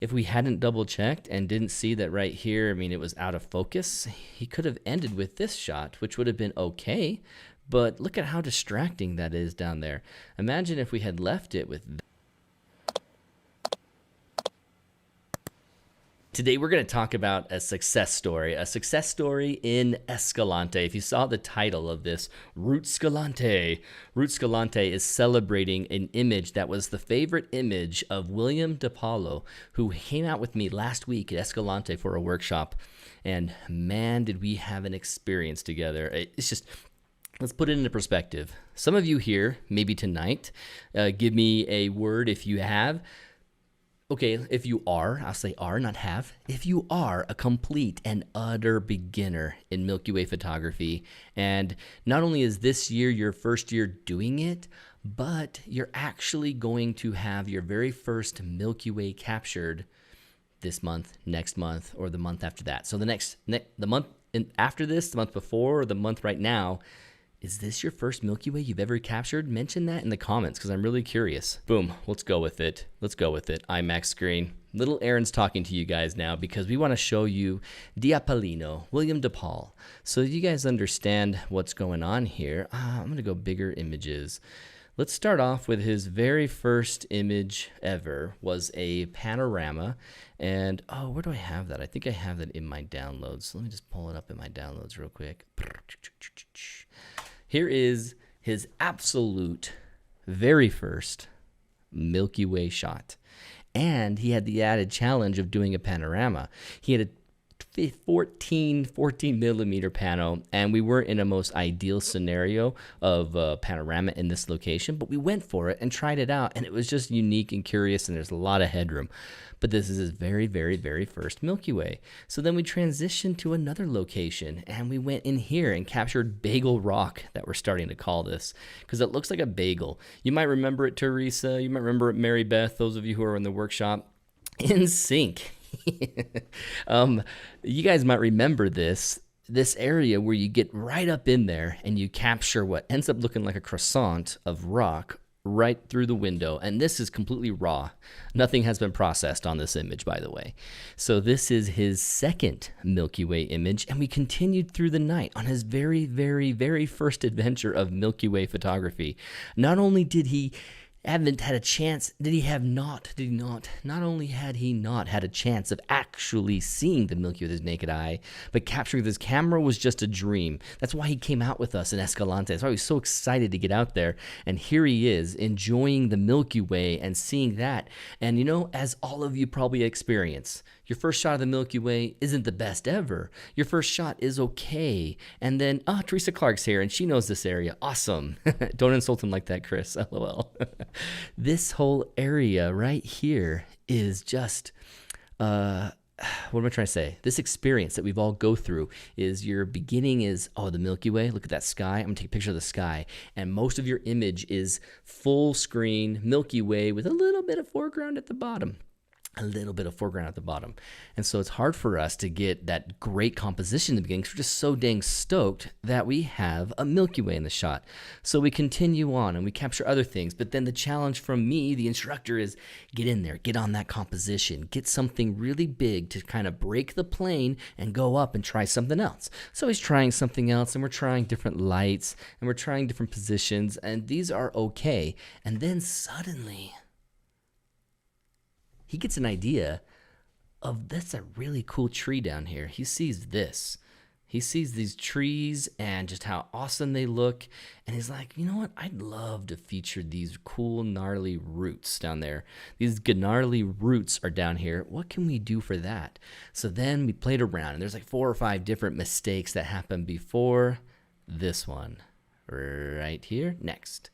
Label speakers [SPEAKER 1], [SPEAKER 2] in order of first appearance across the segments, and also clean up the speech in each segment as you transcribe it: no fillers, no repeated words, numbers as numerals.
[SPEAKER 1] If we hadn't double checked and didn't see that right here, I mean, it was out of focus, he could have ended with this shot, which would have been okay. But look at how distracting that is down there. Imagine if we had left it with. Today we're going to talk about a success story in Escalante. If you saw the title of this, Root Scalante is celebrating an image that was the favorite image of William DePaulo, who came out with me last week at Escalante for a workshop. And man, did we have an experience together. It's just, let's put it into perspective. Some of you here, maybe tonight, give me a word if you have. Okay, if you are, I'll say are, not have. If you are a complete and utter beginner in Milky Way photography, and not only is this year your first year doing it, but you're actually going to have your very first Milky Way captured this month, next month, or the month after that. So the month after this, the month before, or the month right now. Is this your first Milky Way you've ever captured? Mention that in the comments because I'm really curious. Boom, let's go with it. IMAX screen. Little Aaron's talking to you guys now because we want to show you Diapalino, William DePaul. So you guys understand what's going on here. I'm going to go bigger images. Let's start off with his very first image ever was a panorama. And, oh, where do I have that? I think I have that in my downloads. So let me just pull it up in my downloads real quick. Here is his absolute very first Milky Way shot. And he had the added challenge of doing a panorama. He had a 14 millimeter pano, and we weren't in a most ideal scenario of panorama in this location, but we went for it and tried it out, and it was just unique and curious, and there's a lot of headroom. But this is his very, very, very first Milky Way. So then we transitioned to another location, and we went in here and captured Bagel Rock, that we're starting to call this, because it looks like a bagel. You might remember it, Teresa. You might remember it, Mary Beth, those of you who are in the workshop. In sync. You guys might remember this area where you get right up in there and you capture what ends up looking like a croissant of rock right through the window. And this is completely raw. Nothing has been processed on this image, by the way. So this is his second Milky Way image, and we continued through the night on his very, very, very first adventure of Milky Way photography. Not only did he haven't had a chance, not only had he not had a chance of actually seeing the Milky with his naked eye, but capturing with his camera was just a dream. That's why he came out with us in Escalante. That's why he was so excited to get out there. And here he is enjoying the Milky Way and seeing that. And you know, as all of you probably experience, your first shot of the Milky Way isn't the best ever. Your first shot is okay. And then, Teresa Clark's here and she knows this area. Awesome. Don't insult him like that, Chris. LOL. This whole area right here is just, what am I trying to say? This experience that we've all go through is your beginning is, the Milky Way. Look at that sky. I'm going to take a picture of the sky. And most of your image is full screen Milky Way with a little bit of foreground at the bottom. And so it's hard for us to get that great composition in the beginning because we're just so dang stoked that we have a Milky Way in the shot. So we continue on and we capture other things. But then the challenge from me, the instructor, is get in there, get on that composition, get something really big to kind of break the plane and go up and try something else. So he's trying something else, and we're trying different lights and we're trying different positions, and these are okay. And then suddenly he gets an idea of, that's a really cool tree down here. He sees this. He sees these trees and just how awesome they look. And he's like, you know what? I'd love to feature these cool, gnarly roots down there. These gnarly roots are down here. What can we do for that? So then we played around, and there's like 4 or 5 different mistakes that happened before this one. Right here, next.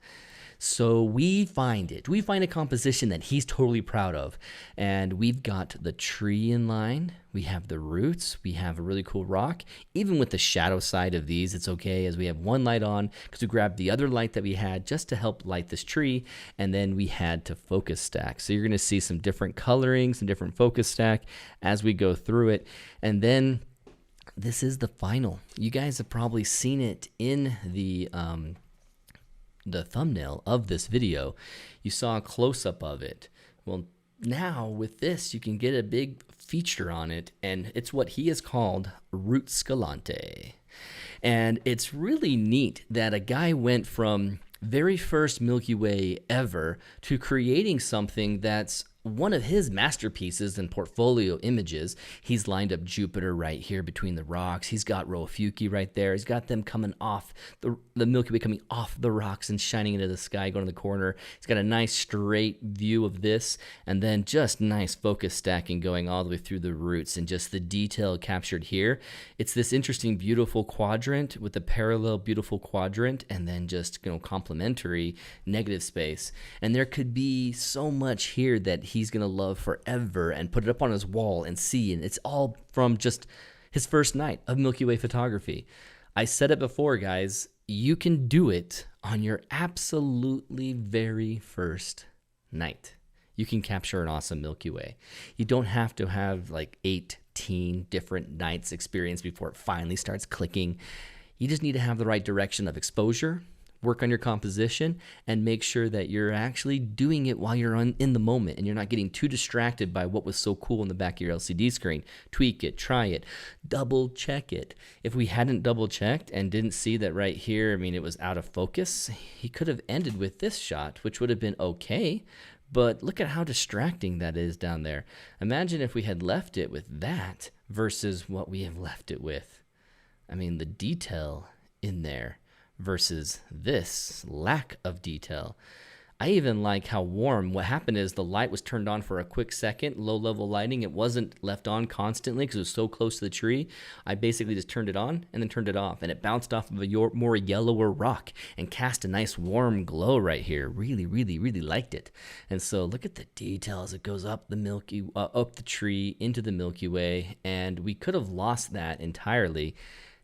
[SPEAKER 1] So we find a composition that he's totally proud of. And we've got the tree in line. We have the roots. We have a really cool rock. Even with the shadow side of these, it's okay, as we have one light on because we grabbed the other light that we had just to help light this tree. And then we had to focus stack. So you're going to see some different coloring, some different focus stack as we go through it. And then this is the final. You guys have probably seen it in the thumbnail of this video. You saw a close-up of it. Well, now with this, you can get a big feature on it, and it's what he has called Route Escalante. And it's really neat that a guy went from very first Milky Way ever to creating something that's one of his masterpieces and portfolio images. He's lined up Jupiter right here between the rocks. He's got Raufuki right there. He's got them coming off the Milky Way, coming off the rocks and shining into the sky, going to the corner. He's got a nice straight view of this, and then just nice focus stacking going all the way through the roots, and just the detail captured here. It's this interesting, beautiful quadrant with the parallel beautiful quadrant, and then just, complementary negative space. And there could be so much here that he's going to love forever and put it up on his wall and see. And it's all from just his first night of Milky Way photography. I said it before, guys, you can do it on your absolutely very first night. You can capture an awesome Milky Way. You don't have to have like 18 different nights experience before it finally starts clicking. You just need to have the right direction of exposure, work on your composition, and make sure that you're actually doing it while you're in the moment and you're not getting too distracted by what was so cool in the back of your LCD screen. Tweak it, try it, double check it. If we hadn't double checked and didn't see that right here, it was out of focus, he could have ended with this shot, which would have been okay. But look at how distracting that is down there. Imagine if we had left it with that versus what we have left it with. The detail in there versus this lack of detail. I even like how warm. What happened is the light was turned on for a quick second, low level lighting. It wasn't left on constantly because it was so close to the tree. I basically just turned it on and then turned it off, and it bounced off of a more yellower rock and cast a nice warm glow right here. Really, really, really liked it. And so look at the detail as it goes up the up the tree into the Milky Way, and we could have lost that entirely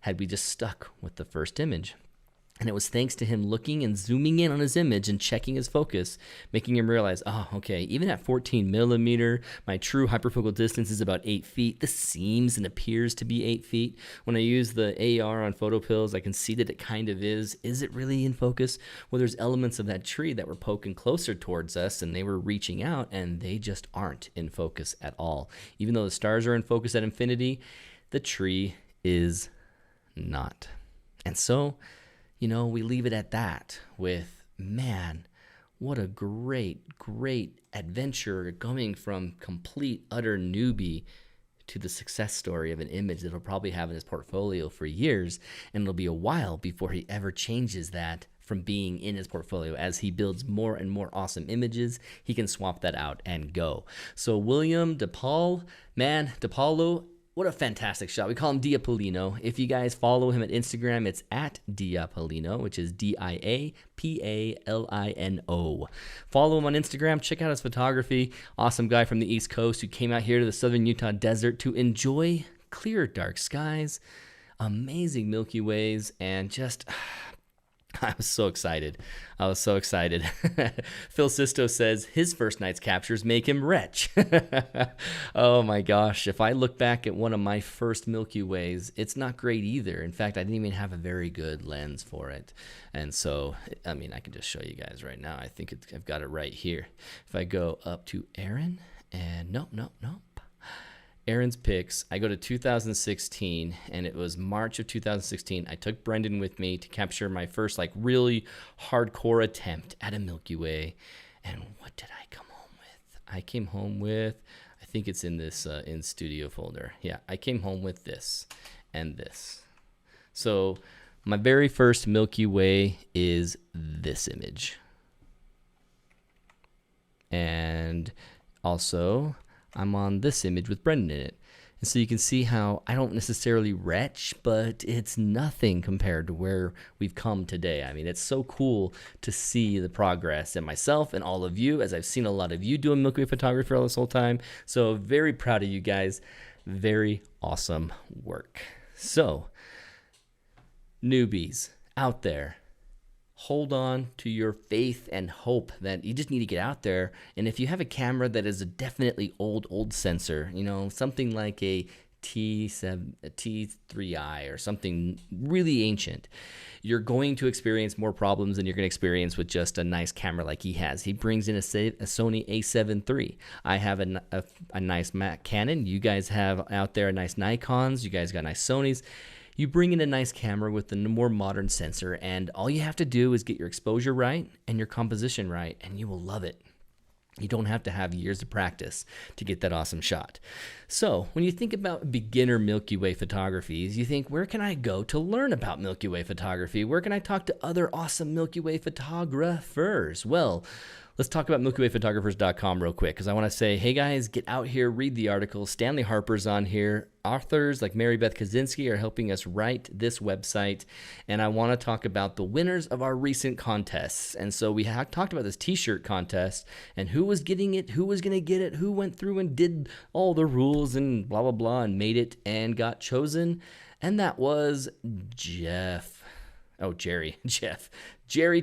[SPEAKER 1] had we just stuck with the first image. And it was thanks to him looking and zooming in on his image and checking his focus, making him realize, oh, okay, even at 14 millimeter, my true hyperfocal distance is about 8 feet. This seems and appears to be 8 feet. When I use the AR on photo pills, I can see that it kind of is. Is it really in focus? Well, there's elements of that tree that were poking closer towards us, and they were reaching out, and they just aren't in focus at all. Even though the stars are in focus at infinity, the tree is not. And so, we leave it at that with, man, what a great, great adventure going from complete, utter newbie to the success story of an image that he'll probably have in his portfolio for years, and it'll be a while before he ever changes that from being in his portfolio. As he builds more and more awesome images, he can swap that out and go. So William DePaulo, what a fantastic shot. We call him Diapolino. If you guys follow him at Instagram, it's at Diapolino, which is Diapalino. Follow him on Instagram. Check out his photography. Awesome guy from the East Coast who came out here to the southern Utah desert to enjoy clear, dark skies, amazing Milky Ways, and just... I was so excited. Phil Sisto says his first night's captures make him wretch. Oh my gosh. If I look back at one of my first Milky Ways, it's not great either. In fact, I didn't even have a very good lens for it. And so, I can just show you guys right now. I think I've got it right here. If I go up to Aaron, and nope. Aaron's pics, I go to 2016, and it was March of 2016. I took Brendan with me to capture my first really hardcore attempt at a Milky Way. And what did I come home with? I came home with, I think it's in this in studio folder. Yeah, I came home with this and this. So my very first Milky Way is this image. And also, I'm on this image with Brendan in it. And so you can see how I don't necessarily retch, but it's nothing compared to where we've come today. It's so cool to see the progress in myself and all of you, as I've seen a lot of you doing Milky Way photography all this whole time. So very proud of you guys. Very awesome work. So, newbies out there, hold on to your faith and hope that you just need to get out there. And if you have a camera that is a definitely old sensor, something like a T3I or something really ancient, you're going to experience more problems than you're going to experience with just a nice camera like he has. He brings in a Sony a7 III. I have a nice Canon. You guys have out there a nice Nikons. You guys got nice Sonys. You bring in a nice camera with a more modern sensor, and all you have to do is get your exposure right and your composition right, and you will love it. You don't have to have years of practice to get that awesome shot. So when you think about beginner Milky Way photographies, you think, where can I go to learn about Milky Way photography? Where can I talk to other awesome Milky Way photographers? Well, let's talk about MilkyWayPhotographers.com real quick, because I want to say, hey guys, get out here, read the articles. Stanley Harper's on here. Authors like Mary Beth Kaczynski are helping us write this website, and I want to talk about the winners of our recent contests. And so we talked about this t-shirt contest and who was getting it, who was going to get it, who went through and did all the rules and blah, blah, blah, and made it and got chosen. And that was Jerry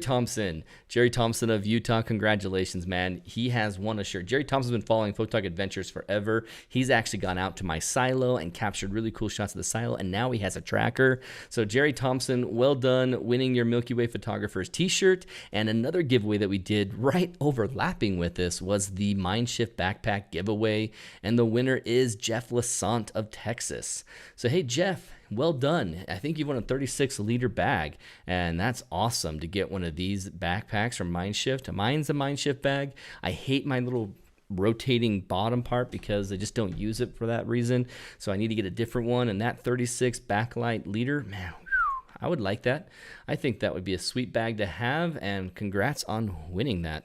[SPEAKER 1] Thompson. Jerry Thompson of Utah, congratulations, man. He has won a shirt. Jerry Thompson's been following Photog Adventures forever. He's actually gone out to my silo and captured really cool shots of the silo, and now he has a tracker. So Jerry Thompson, well done winning your Milky Way Photographers t-shirt. And another giveaway that we did right overlapping with this was the Mindshift backpack giveaway, and the winner is Jeff Lassant of Texas. So hey, Jeff, well done. I think you won a 36-liter bag, and that's awesome to get one of these backpacks from Mindshift. Mine's a Mindshift bag. I hate my little rotating bottom part because I just don't use it for that reason, so I need to get a different one. And that 36 backlight liter, man, I would like that. I think that would be a sweet bag to have, and congrats on winning that.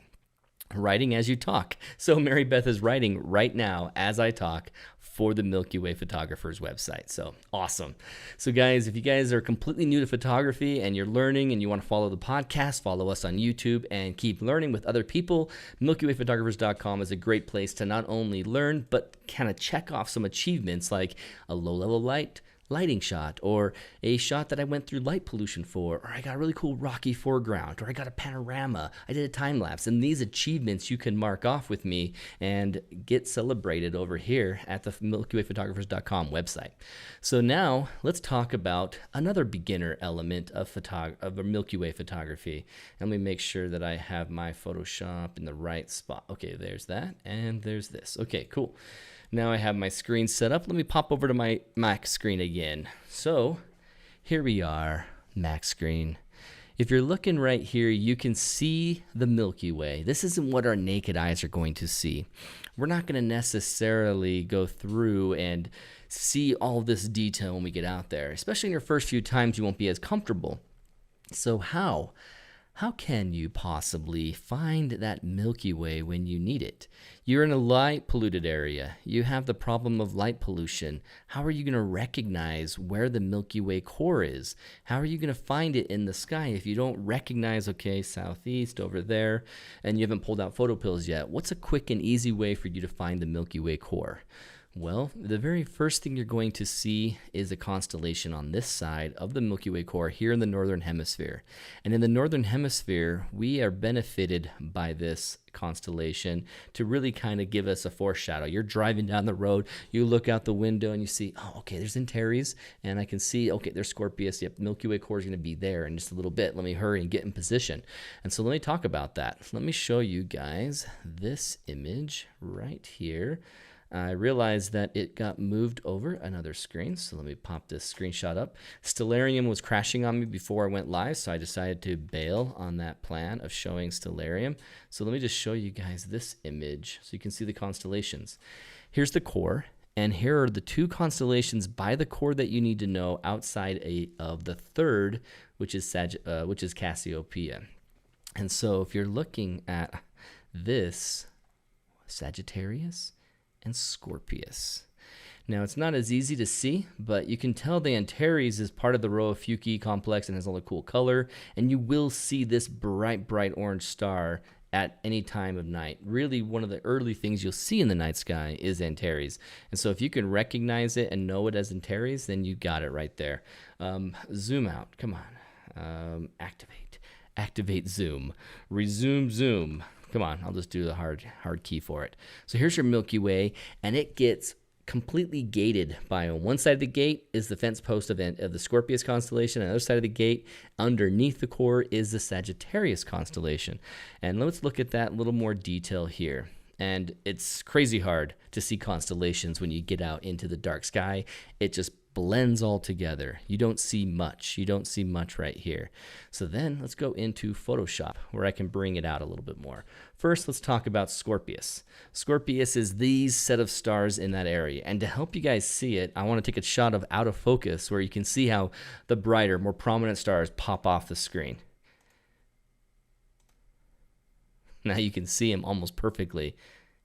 [SPEAKER 1] Writing as you talk. So Mary Beth is writing right now as I talk for the Milky Way Photographers website. So awesome. So guys, if you guys are completely new to photography and you're learning and you want to follow the podcast, follow us on YouTube and keep learning with other people, MilkyWayPhotographers.com is a great place to not only learn, but kind of check off some achievements like a low-level lighting shot, or a shot that I went through light pollution for, or I got a really cool rocky foreground, or I got a panorama, I did a time lapse. And these achievements you can mark off with me and get celebrated over here at the MilkyWayPhotographers.com website. So now let's talk about another beginner element of Milky Way photography. And let me make sure that I have my Photoshop in the right spot. Okay, there's that, and there's this. Okay, cool. Now I have my screen set up. Let me pop over to my Mac screen again. So here we are, Mac screen. If you're looking right here, you can see the Milky Way. This isn't what our naked eyes are going to see. We're not going to necessarily go through and see all this detail when we get out there. Especially in your first few times, you won't be as comfortable. So how can you possibly find that Milky Way when you need it? You're in a light polluted area. You have the problem of light pollution. How are you going to recognize where the Milky Way core is? How are you going to find it in the sky if you don't recognize, okay, southeast over there, and you haven't pulled out photo pills yet? What's a quick and easy way for you to find the Milky Way core? Well, the very first thing you're going to see is a constellation on this side of the Milky Way core here in the Northern Hemisphere. And in the Northern Hemisphere, we are benefited by this constellation to really kind of give us a foreshadow. You're driving down the road, you look out the window and you see, oh, okay, there's Antares, and I can see, okay, there's Scorpius. Yep, Milky Way core is going to be there in just a little bit. Let me hurry and get in position. And so let me talk about that. Let me show you guys this image right here. I realized that it got moved over another screen, so let me pop this screenshot up. Stellarium was crashing on me before I went live, so I decided to bail on that plan of showing Stellarium. So let me just show you guys this image so you can see the constellations. Here's the core, and here are the two constellations by the core that you need to know outside of the third, which is Cassiopeia. And so if you're looking at this, Sagittarius and Scorpius. Now, it's not as easy to see, but you can tell the Antares is part of the Rho Ophiuchi complex and has all the cool color, and you will see this bright, bright orange star at any time of night. Really, one of the early things you'll see in the night sky is Antares. And so if you can recognize it and know it as Antares, then you got it right there. Zoom out, come on. Activate zoom. Resume zoom. Come on, I'll just do the hard key for it. So here's your Milky Way, and it gets completely gated biome. One side of the gate is the fence post of the Scorpius constellation. On the other side of the gate, underneath the core, is the Sagittarius constellation. And let's look at that in a little more detail here. And it's crazy hard to see constellations when you get out into the dark sky. It just blends all together. You don't see much. You don't see much right here. So then let's go into Photoshop where I can bring it out a little bit more. First, let's talk about Scorpius. Scorpius is these set of stars in that area. And to help you guys see it, I want to take a shot of out of focus where you can see how the brighter, more prominent stars pop off the screen. Now you can see them almost perfectly.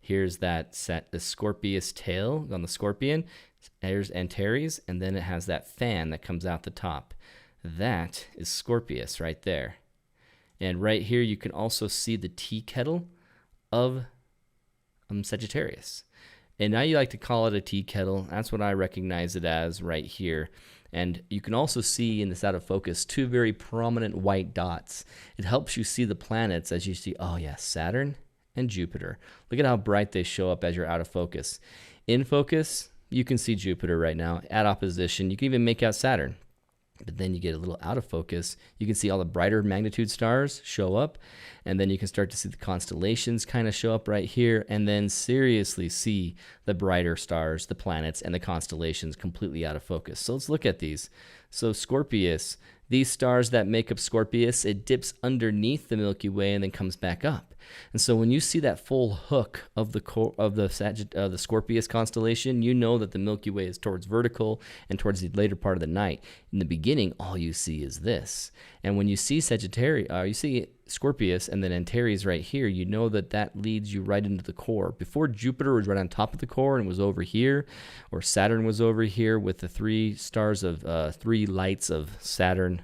[SPEAKER 1] Here's that the Scorpius tail on the scorpion. There's Antares, and then it has that fan that comes out the top. That is Scorpius right there. And right here you can also see the tea kettle of Sagittarius. And now you like to call it a tea kettle. That's what I recognize it as right here. And you can also see in this out of focus 2 very prominent white dots. It helps you see the planets as you see, oh yeah, Saturn and Jupiter. Look at how bright they show up as you're out of focus. In focus, you can see Jupiter right now. At opposition, you can even make out Saturn. But then you get a little out of focus. You can see all the brighter magnitude stars show up. And then you can start to see the constellations kind of show up right here. And then seriously see the brighter stars, the planets, and the constellations completely out of focus. So let's look at these. So Scorpius, these stars that make up Scorpius, it dips underneath the Milky Way and then comes back up. And so when you see that full hook of the Scorpius constellation, you know that the Milky Way is towards vertical and towards the later part of the night. In the beginning, all you see is this. And when you see Sagittarius, you see Scorpius and then Antares right here, you know that that leads you right into the core. Before Jupiter was right on top of the core and was over here, or Saturn was over here with the 3 stars of 3 lights of Saturn,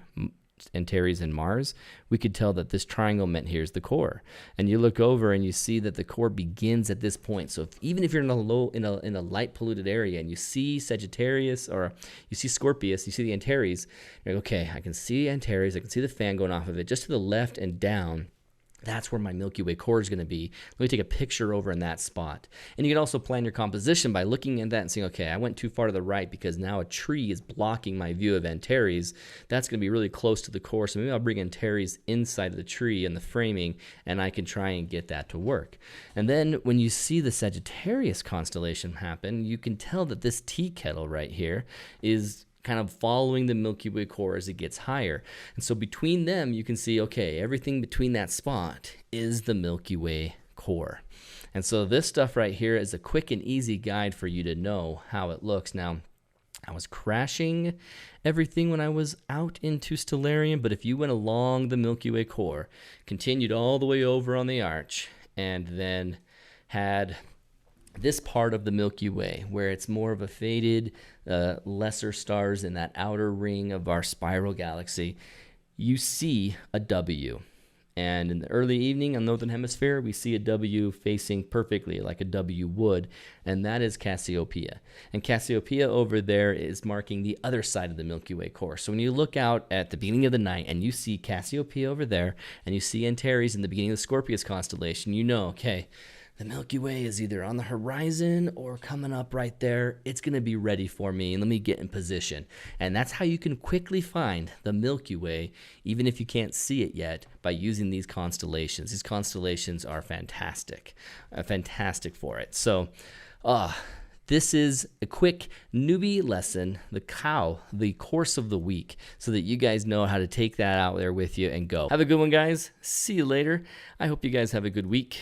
[SPEAKER 1] Antares, and Mars, we could tell that this triangle meant here's the core. And you look over and you see that the core begins at this point. So even if you're in a light polluted area and you see Sagittarius or you see Scorpius, you see the Antares, you're like, okay, I can see Antares, I can see the fan going off of it. Just to the left and down, that's where my Milky Way core is going to be. Let me take a picture over in that spot. And you can also plan your composition by looking at that and saying, okay, I went too far to the right because now a tree is blocking my view of Antares. That's going to be really close to the core. So maybe I'll bring Antares inside of the tree and the framing, and I can try and get that to work. And then when you see the Sagittarius constellation happen, you can tell that this tea kettle right here is kind of following the Milky Way core as it gets higher. And so between them, you can see, okay, everything between that spot is the Milky Way core. And so this stuff right here is a quick and easy guide for you to know how it looks. Now, I was crashing everything when I was out into Stellarium, but if you went along the Milky Way core, continued all the way over on the arch, and then had this part of the Milky Way where it's more of a faded, lesser stars in that outer ring of our spiral galaxy, you see a W. And in the early evening on the Northern Hemisphere, we see a W facing perfectly like a W would, and that is Cassiopeia. And Cassiopeia over there is marking the other side of the Milky Way core. So when you look out at the beginning of the night and you see Cassiopeia over there, and you see Antares in the beginning of the Scorpius constellation, you know, okay, the Milky Way is either on the horizon or coming up right there. It's going to be ready for me, and let me get in position. And that's how you can quickly find the Milky Way, even if you can't see it yet, by using these constellations. These constellations are fantastic, fantastic for it. So, this is a quick newbie lesson, the course of the week, so that you guys know how to take that out there with you and go. Have a good one, guys. See you later. I hope you guys have a good week.